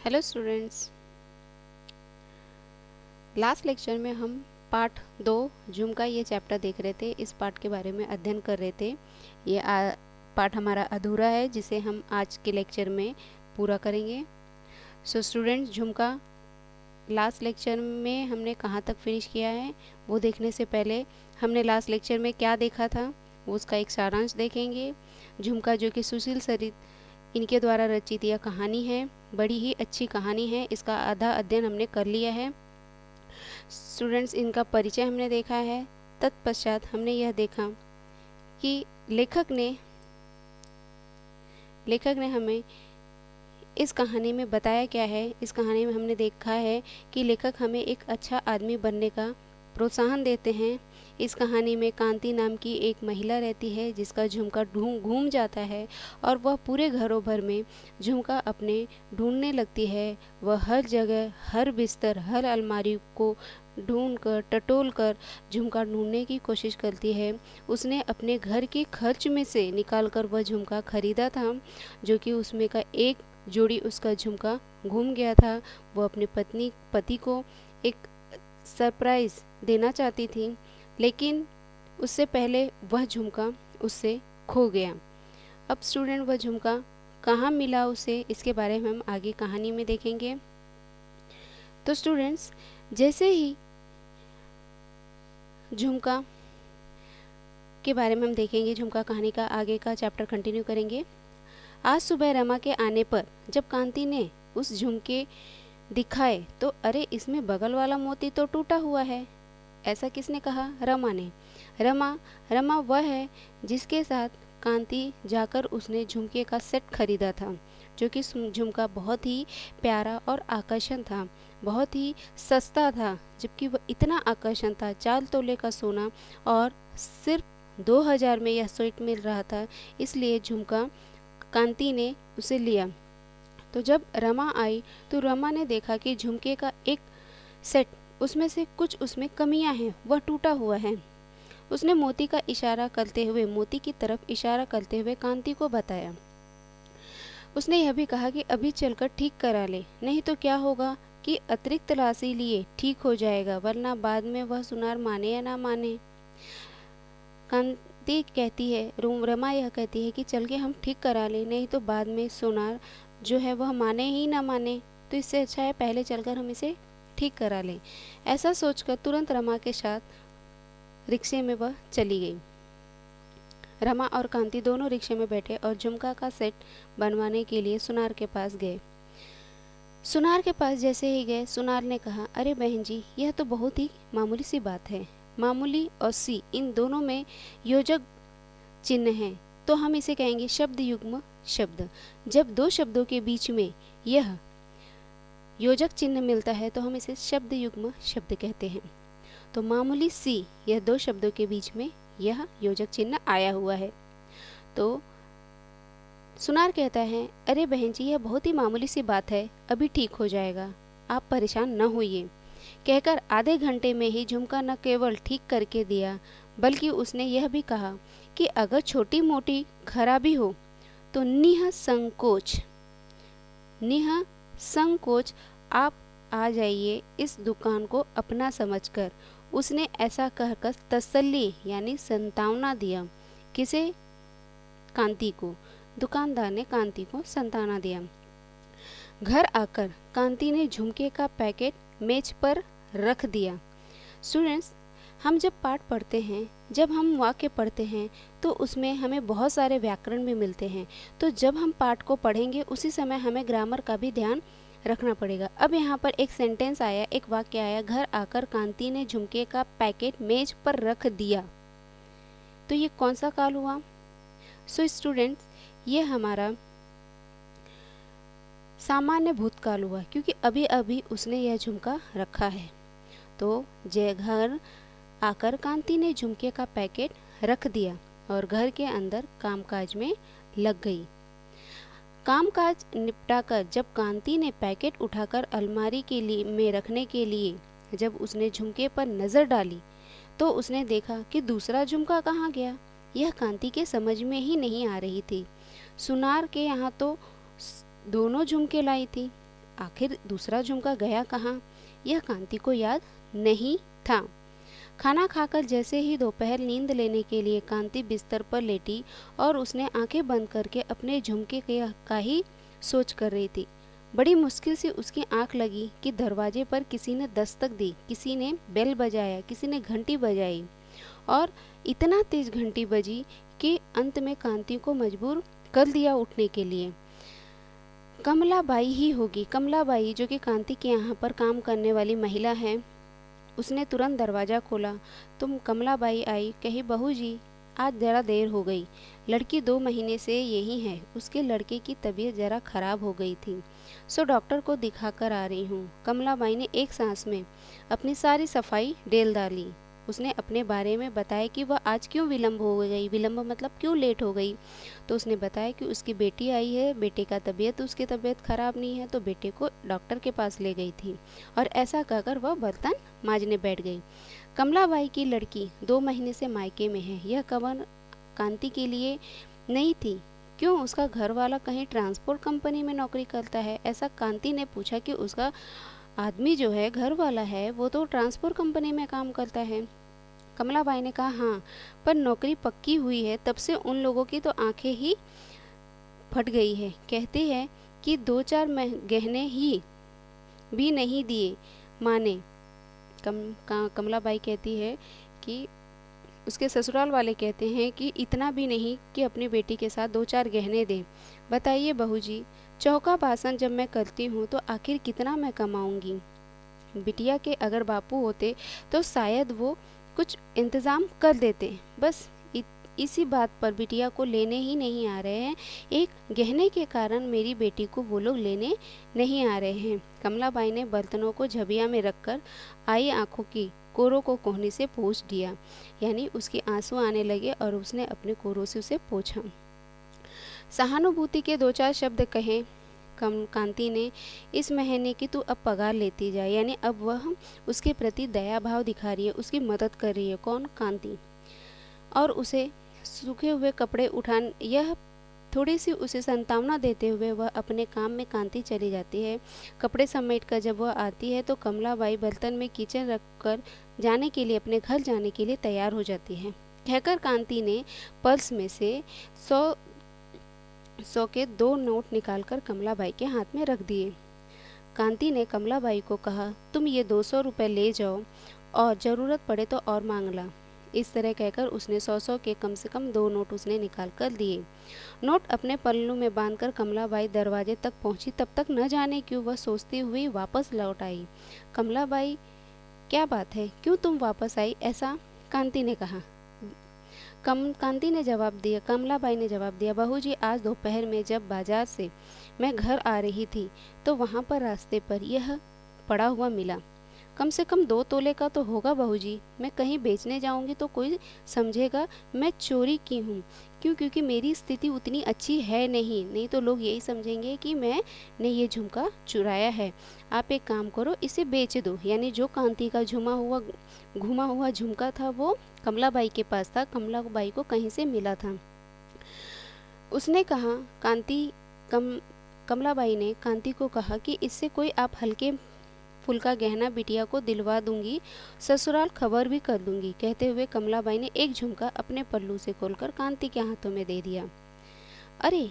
Hello students. Last lecture में हम part 2 झुमका ये चैप्टर देख रहे थे। इस पार्ट के बारे में अध्ययन कर रहे थे। ये पार्ट हमारा अधूरा है जिसे हम आज के लेक्चर में पूरा करेंगे। सो स्टूडेंट्स, झुमका लास्ट लेक्चर में हमने कहाँ तक फिनिश किया है वो देखने से पहले हमने लास्ट लेक्चर में क्या देखा था वो उसका एक सारांश देखेंगे। झुमका जो कि सुशील सरित इनके द्वारा रचित यह कहानी है, बड़ी ही अच्छी कहानी है। इसका आधा अध्ययन हमने कर लिया है। स्टूडेंट्स, इनका परिचय हमने देखा है। तत्पश्चात हमने यह देखा कि लेखक ने हमें इस कहानी में बताया क्या है। इस कहानी में हमने देखा है कि लेखक हमें एक अच्छा आदमी बनने का प्रोत्साहन देते हैं। इस कहानी में कांति नाम की एक महिला रहती है जिसका झुमका घूम जाता है और वह पूरे घरों भर में झुमका अपने ढूंढने लगती है। वह हर जगह, हर बिस्तर, हर अलमारी को ढूंढ कर, टटोल कर झुमका ढूंढने की कोशिश करती है। उसने अपने घर के खर्च में से निकाल कर वह झुमका खरीदा था, जो कि उसमें का एक जोड़ी उसका झुमका घूम गया था। वह अपने पति को एक सरप्राइज़ देना चाहती थी, लेकिन उससे पहले वह झुमका उससे खो गया। अब स्टूडेंट, वह झुमका कहाँ मिला उसे, इसके बारे में हम आगे कहानी में देखेंगे। तो स्टूडेंट्स, जैसे ही झुमका के बारे में हम देखेंगे, झुमका कहानी का आगे का चैप्टर कंटिन्यू करेंगे। आज सुबह रमा के आने पर जब कांति ने उस झुमके दिखाए तो अरे, इसमें बगल वाला मोती तो टूटा हुआ है। ऐसा किसने कहा? रमा ने। रमा वह है जिसके साथ कांति जाकर उसने झुमके का सेट खरीदा था, जो कि झुमका बहुत ही प्यारा और आकर्षण था, बहुत ही सस्ता था। जबकि वह इतना आकर्षण था, 4 तोले का सोना और सिर्फ 2000 में यह सेट मिल रहा था। इसलिए झुमका कांति ने उसे लिया। तो जब रमा आई तो रमा ने देखा कि झुमके का एक सेट, उसमें से कुछ उसमें कमियां हैं, वह टूटा हुआ है। उसने मोती की तरफ इशारा करते हुए कांति को बताया। उसने यह भी कहा कि अभी चलकर ठीक करा ले, नहीं तो क्या होगा कि अतिरिक्त राशि लिए ठीक हो जाएगा, वरना बाद में वह सुनार माने या ना माने। कांति कहती है, रमा यह कहती है कि चल के हम ठीक करा ले, नहीं तो बाद में सोनार जो है वह माने ही ना माने, तो इससे अच्छा है पहले चलकर हम इसे ठीक करा लें। ऐसा सोचकर तुरंत रमा के साथ रिक्शे में वह चली गई। रमा और कांति दोनों रिक्शे में बैठे और झुमका का सेट बनवाने के लिए सुनार के पास गए। सुनार के पास जैसे ही गए, सुनार ने कहा, अरे बहन जी, यह तो बहुत ही मामूली सी बात है। मामूली और सी, इन दोनों में योजक चिन्ह है, तो हम इसे कहेंगे शब्द युग्म शब्द। जब दो शब्दों के बीच में यह योजक चिन्ह मिलता है तो हम इसे शब्द युग्म शब्द कहते हैं। तो मामूली सी, यह दो शब्दों के बीच में यह योजक चिन्ह आया हुआ है। तो सुनार कहता है, अरे बहन जी, यह बहुत ही मामूली सी बात है, अभी ठीक हो जाएगा, आप परेशान न होइए। कहकर आधे घंटे में ही झुमका न केवल ठीक करके दिया, बल्कि उसने यह भी कहा कि अगर छोटी मोटी खराबी हो तो निह संकोच आप आ जाइए इस दुकान को अपना समझकर। उसने ऐसा कहकर तसल्ली यानी संतावना दिया। किसे? कांति को। दुकानदार ने कांति को संतावना दिया। घर आकर कांति ने झुमके का पैकेट मेज पर रख दिया। स्टूडेंट्स, हम जब पाठ पढ़ते हैं, जब हम वाक्य पढ़ते हैं, तो उसमें हमें बहुत सारे व्याकरण भी मिलते हैं। तो जब हम पाठ को पढ़ेंगे उसी समय हमें ग्रामर का भी ध्यान रखना पड़ेगा। अब यहाँ पर एक सेंटेंस आया, एक वाक्य आया, घर आकर कांति ने झुमके का पैकेट मेज पर रख दिया। तो ये कौन सा काल हुआ? सो स्टूडेंट्स, ये हमारा सामान्य भूतकाल हुआ, क्योंकि अभी अभी उसने यह झुमका रखा है। तो घर आकर कांति ने झुमके का पैकेट रख दिया और घर के अंदर कामकाज में लग गई। कामकाज निपटाकर जब कांति ने पैकेट उठाकर अलमारी के लिए में रखने के लिए जब उसने झुमके पर नज़र डाली तो उसने देखा कि दूसरा झुमका कहाँ गया। यह कांति के समझ में ही नहीं आ रही थी। सुनार के यहाँ तो दोनों झुमके लाई थी, आखिर दूसरा झुमका गया कहाँ, यह कांति को याद नहीं था। खाना खाकर जैसे ही दोपहर नींद लेने के लिए कांति बिस्तर पर लेटी और उसने आंखें बंद करके अपने झुमके का ही सोच कर रही थी। बड़ी मुश्किल से उसकी आंख लगी कि दरवाजे पर किसी ने दस्तक दी, किसी ने बेल बजाया, किसी ने घंटी बजाई और इतना तेज घंटी बजी कि अंत में कांति को मजबूर कर दिया उठने के लिए। कमलाबाई ही होगी, कमलाबाई जो कि कांति के यहाँ पर काम करने वाली महिला है। उसने तुरंत दरवाज़ा खोला। तुम कमलाबाई आई, कही बहू जी आज ज़रा देर हो गई। लड़की 2 महीने से यही है, उसके लड़के की तबीयत ज़रा खराब हो गई थी, सो डॉक्टर को दिखा कर आ रही हूँ। कमलाबाई ने एक सांस में अपनी सारी सफाई डेल डाली। उसने अपने बारे में बताया कि वह आज क्यों विलम्ब हो गई, विलम्ब मतलब क्यों लेट हो गई। तो उसने बताया कि उसकी बेटी आई है, बेटे का उसकी तबीयत खराब नहीं है, तो बेटे को डॉक्टर के पास ले गई थी। और ऐसा कहकर वह बर्तन मांजने बैठ गई। कमलाबाई की लड़की 2 महीने से मायके में है। यह खबर कांति के लिए नहीं थी। क्यों, उसका घर वाला कहीं ट्रांसपोर्ट कंपनी में नौकरी करता है, ऐसा कांति ने पूछा कि उसका आदमी जो है घर वाला है वो तो ट्रांसपोर्ट कंपनी में काम करता है। कमलाबाई ने कहा हाँ, पर नौकरी पक्की हुई है तब से उन लोगों की तो आंखें ही फट गई है। कहते हैं कि 2-4 गहने ही भी नहीं दिए माँ ने। कमलाबाई कहती है कि उसके ससुराल वाले कहते हैं कि इतना भी नहीं कि अपनी बेटी के साथ 2-4 गहने दें। बताइए बहू जी, चौका बासन जब मैं करती हूँ तो आखिर कितना मैं कमाऊंगी। बिटिया के अगर बापू होते तो शायद वो कुछ इंतज़ाम कर देते। बस इसी बात पर बिटिया को लेने ही नहीं आ रहे हैं। एक गहने के कारण मेरी बेटी को वो लोग लेने नहीं आ रहे हैं। कमलाबाई ने बर्तनों को झबिया में रखकर आई आंखों की कोरों को कोहनी से पोंछ दिया, यानी उसके आंसू आने लगे और उसने अपने कोरों से उसे पोंछा। सहानुभूति के 2-4 शब्द कहे कांति ने। इस महीने की तू अब पगार लेती जाए, यानी अब वह उसके प्रति दया भाव दिखा रही है, उसकी मदद कर रही है। कौन, कांति। और उसे सूखे हुए कपड़े उठान, यह थोड़ी सी उसे संतावना देते हुए वह अपने काम में कांति चली जाती है। कपड़े समेट कर जब वह आती है तो कमलाबाई बर्तन में किचन रख कर जाने के लिए, अपने घर जाने के लिए तैयार हो जाती है। कहकर कांति ने पर्स में से 100 के 2 नोट निकालकर कमलाबाई के हाथ में रख दिए। कांति ने कमलाबाई को कहा, तुम ये 200 रुपये ले जाओ और ज़रूरत पड़े तो और मांग ला। इस तरह कहकर उसने 100 के कम से कम 2 नोट उसने निकाल कर दिए। नोट अपने पल्लू में बांधकर कमलाबाई दरवाजे तक पहुंची। तब तक न जाने क्यों वह सोचती हुई वापस लौट आई। कमलाबाई, क्या बात है, क्यों तुम वापस आई, ऐसा कांति ने कहा। कमलाबाई ने जवाब दिया, बहू जी आज दोपहर में जब बाजार से मैं घर आ रही थी तो वहाँ पर रास्ते पर यह पड़ा हुआ मिला। कम से कम 2 तोले का तो होगा बहू जी। मैं कहीं बेचने जाऊंगी तो कोई समझेगा मैं चोरी की हूँ। क्योंकि मेरी स्थिति उतनी अच्छी है नहीं तो लोग यही समझेंगे कि मैंने ये झुमका चुराया है। आप एक काम करो, इसे बेच दो। यानी जो कांति का घुमा हुआ झुमका था वो कमलाबाई के पास था, कमलाबाई को कहीं से मिला था। उसने कहा कमलाबाई ने कांति को कहा कि इससे कोई आप हल्के फुल्का गहना बिटिया को दिलवा दूंगी, ससुराल खबर भी कर दूंगी। कहते हुए कमलाबाई ने एक झुमका अपने पल्लू से खोलकर कांति के हाथों में दे दिया। अरे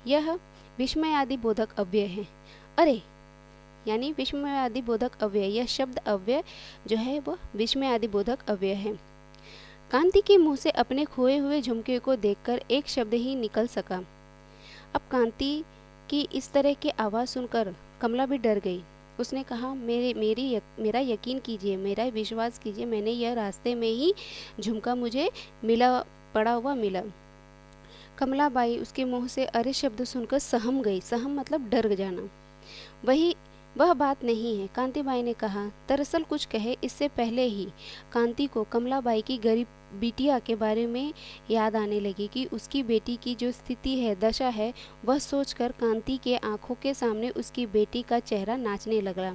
यह विस्मयादि बोधक अव्यय है। अरे यानी विस्मयादि बोधक अव्यय, यह शब्द अव्यय जो है वह विस्मयादि बोधक अव्यय है। कांति के मुंह से अपने खोए हुए झुमके को देखकर एक शब्द ही निकल सका। अब कांति की इस तरह की आवाज़ सुनकर कमला भी डर गई। उसने कहा, मेरा यकीन कीजिए, मेरा विश्वास कीजिए, मैंने यह रास्ते में ही झुमका मुझे पड़ा हुआ मिला। कमलाबाई उसके मुंह से अरे शब्द सुनकर सहम गई। सहम मतलब डर जाना। वही वह बात नहीं है, कांतिबाई ने कहा। दरअसल कुछ कहे इससे पहले ही कांति को कमलाबाई की गरीब बिटिया के बारे में याद आने लगी कि उसकी बेटी की जो स्थिति है, दशा है, वह सोचकर कांति के आंखों के सामने उसकी बेटी का चेहरा नाचने लगा।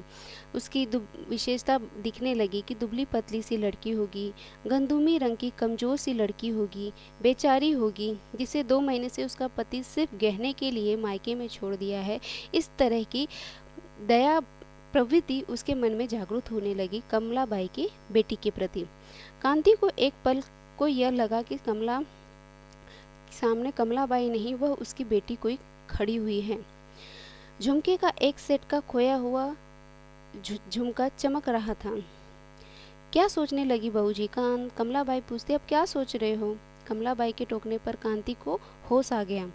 उसकी विशेषता दिखने लगी कि दुबली पतली सी लड़की होगी, गंदुमी रंग की कमज़ोर सी लड़की होगी, बेचारी होगी, जिसे 2 महीने से उसका पति सिर्फ गहने के लिए मायके में छोड़ दिया है। इस तरह की दया प्रवृत्ति उसके मन में जागृत होने लगी कमलाबाई की बेटी के प्रति। कांति को एक पल को यह लगा कि सामने कमलाबाई नहीं, वह उसकी बेटी कोई खड़ी हुई है। झुमके का एक सेट का खोया हुआ झुमका चमक रहा था। क्या सोचने लगी बहू जी? कमलाबाई पूछती, अब क्या सोच रहे हो? कमलाबाई के टोकने पर कांति को होश आ गया,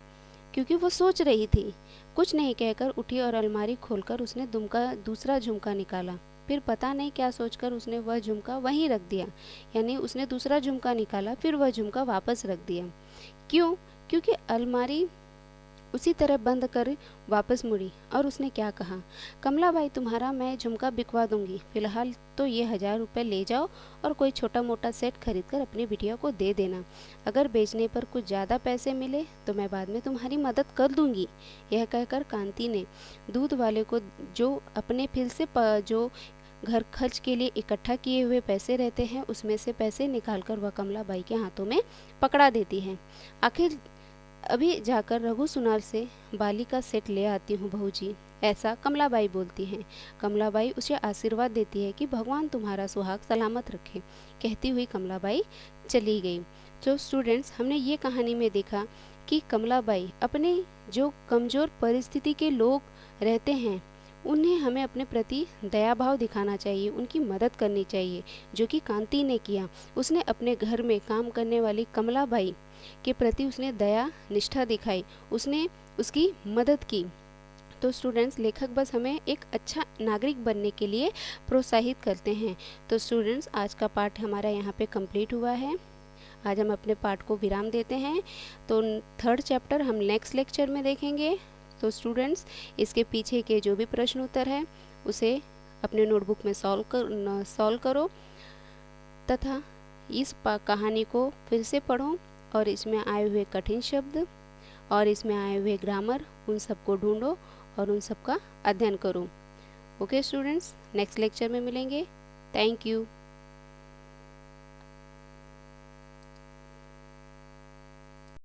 क्योंकि वो सोच रही थी। कुछ नहीं कहकर उठी और अलमारी खोलकर उसने दूसरा झुमका निकाला। फिर पता नहीं क्या सोचकर उसने वह झुमका वहीं रख दिया। यानी उसने दूसरा झुमका निकाला, फिर वह झुमका वापस रख दिया। क्यों? क्योंकि अलमारी उसी तरह बंद कर वापस मुड़ी और उसने क्या कहा, कमलाबाई तुम्हारा मैं झुमका बिकवा दूंगी, फिलहाल तो ये 1000 रुपये ले जाओ और कोई छोटा मोटा सेट खरीद कर अपनी बिटिया को दे देना। अगर बेचने पर कुछ ज़्यादा पैसे मिले तो मैं बाद में तुम्हारी मदद कर दूंगी। यह कहकर कांति ने दूध वाले को जो अपने फिर से जो घर खर्च के लिए इकट्ठा किए हुए पैसे रहते हैं, उसमें से पैसे निकालकर वह कमलाबाई के हाथों में पकड़ा देती है। आखिर अभी जाकर रघु सुनार से बाली का सेट ले आती हूँ बहू जी, ऐसा कमलाबाई बोलती हैं। कमलाबाई उसे आशीर्वाद देती है कि भगवान तुम्हारा सुहाग सलामत रखे। कहती हुई कमलाबाई चली गई। तो स्टूडेंट्स, हमने ये कहानी में देखा कि कमलाबाई अपने जो कमज़ोर परिस्थिति के लोग रहते हैं, उन्हें हमें अपने प्रति दया भाव दिखाना चाहिए, उनकी मदद करनी चाहिए, जो कि कांति ने किया। उसने अपने घर में काम करने वाली कमलाबाई के प्रति उसने दया निष्ठा दिखाई, उसने उसकी मदद की। तो स्टूडेंट्स, लेखक बस हमें एक अच्छा नागरिक बनने के लिए प्रोत्साहित करते हैं। तो स्टूडेंट्स, आज का पाठ हमारा यहाँ पे कंप्लीट हुआ है। आज हम अपने पाठ को विराम देते हैं। तो 3rd चैप्टर हम नेक्स्ट लेक्चर में देखेंगे। तो स्टूडेंट्स, इसके पीछे के जो भी प्रश्न उत्तर है उसे अपने नोटबुक में सॉल्व करो तथा इस कहानी को फिर से पढ़ो और इसमें आए हुए कठिन शब्द और इसमें आए हुए ग्रामर, उन सबको ढूंढो और उन सब का अध्ययन करो। ओके स्टूडेंट्स, नेक्स्ट लेक्चर में मिलेंगे। Thank you.